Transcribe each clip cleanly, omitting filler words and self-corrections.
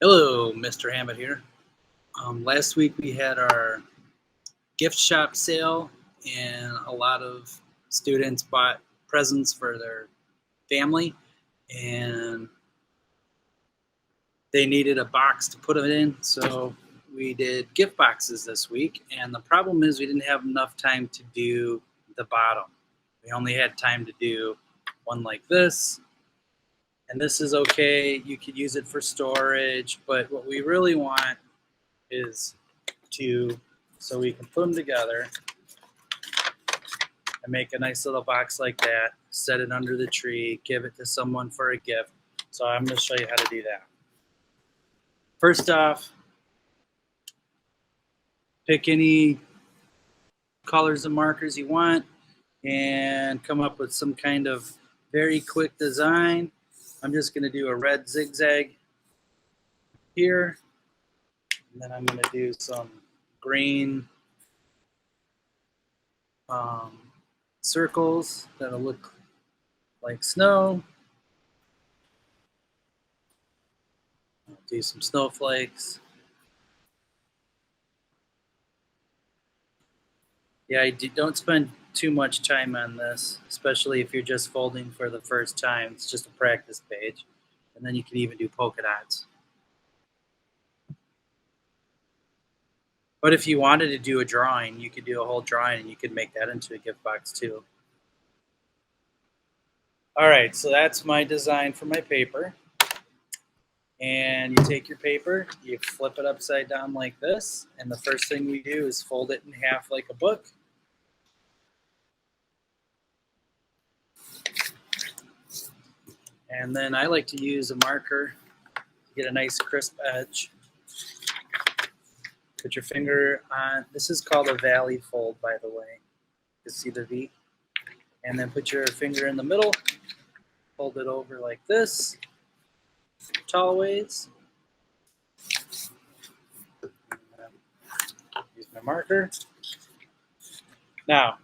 Hello, Mr. Hammett here. Last week we had our gift shop sale, and a lot of students bought presents for their family, and they needed a box to put it in. So we did gift boxes this week, and the problem is we didn't have enough time to do the bottom. We only had time to do one like this, and this is okay. You could use it for storage, but what we really want is so we can put them together and make a nice little box like that, set it under the tree, give it to someone for a gift. So I'm going to show you how to do that. First off, pick any colors and markers you want and come up with some kind of very quick design. I'm just going to do a red zigzag here, and then I'm going to do some green circles that'll look like snow. I'll do some snowflakes. Yeah, don't spend too much time on this, especially if you're just folding for the first time. It's just a practice page. And then you can even do polka dots. But if you wanted to do a drawing, you could do a whole drawing and you could make that into a gift box too. All right, so that's my design for my paper. And you take your paper, you flip it upside down like this, and the first thing we do is fold it in half like a book. And then I like to use a marker to get a nice crisp edge. Put your finger on, this is called a valley fold, by the way. You see the V? And then put your finger in the middle, fold it over like this, tall ways. Use my marker. Now,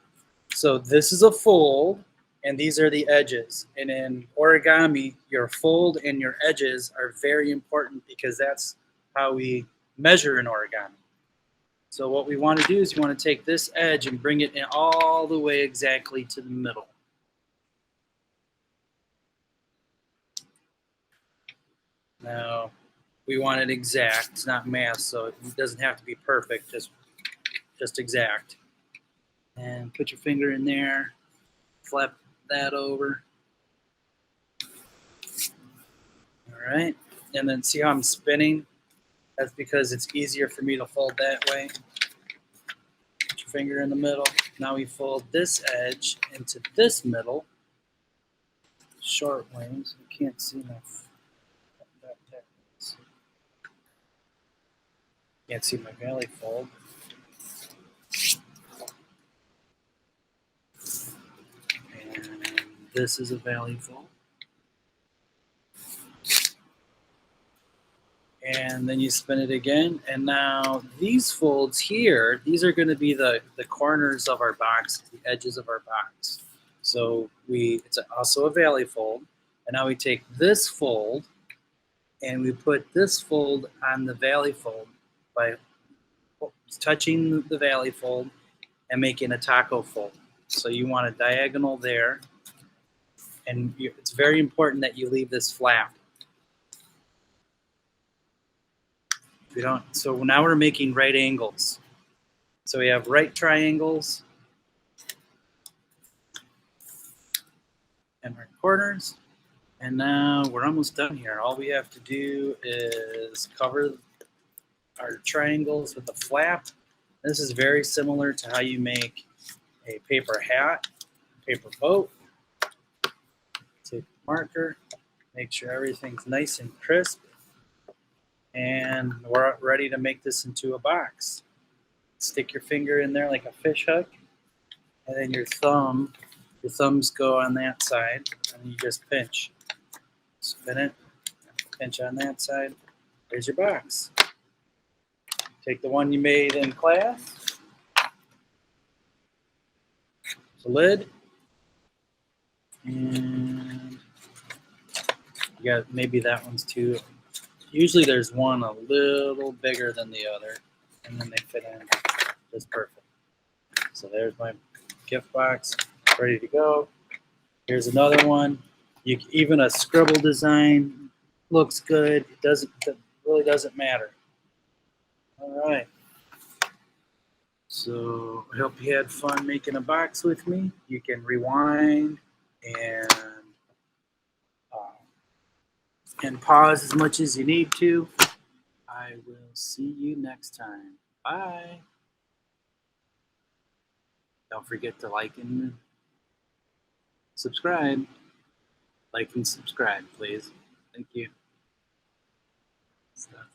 so this is a fold, and these are the edges. And in origami, your fold and your edges are very important because that's how we measure in origami. So what we want to do is you want to take this edge and bring it in all the way exactly to the middle. Now, we want it exact. It's not math, so it doesn't have to be perfect, just exact. And put your finger in there, flap that over. All right, and then see how I'm spinning? That's because it's easier for me to fold that way. Put your finger in the middle. Now we fold this edge into this middle. Short wings, you can't see enough. Can't see my valley fold. And this is a valley fold. And then you spin it again. And now these folds here, these are going to be the corners of our box, the edges of our box. So it's also a valley fold. And now we take this fold and we put this fold on the valley fold by touching the valley fold and making a taco fold. So you want a diagonal there. And it's very important that you leave this flap. We don't. So now we're making right angles. So we have right triangles and right corners. And now we're almost done here. All we have to do is cover our triangles with a flap. This is very similar to how you make a paper hat, paper boat. Take a marker, make sure everything's nice and crisp. And we're ready to make this into a box. Stick your finger in there like a fish hook, and then your thumbs go on that side, and you just pinch. Spin it, pinch on that side. There's your box. Take the one you made in class, the lid, and you got maybe that one's too Usually there's one a little bigger than the other, and then they fit in just perfect. So there's my gift box, ready to go. Here's another one. Even a scribble design looks good. It really doesn't matter. All right. So I hope you had fun making a box with me. You can rewind and pause as much as you need to. I will see you next time. Bye. Don't forget to like and subscribe. Like and subscribe, please. Thank you. Stuff.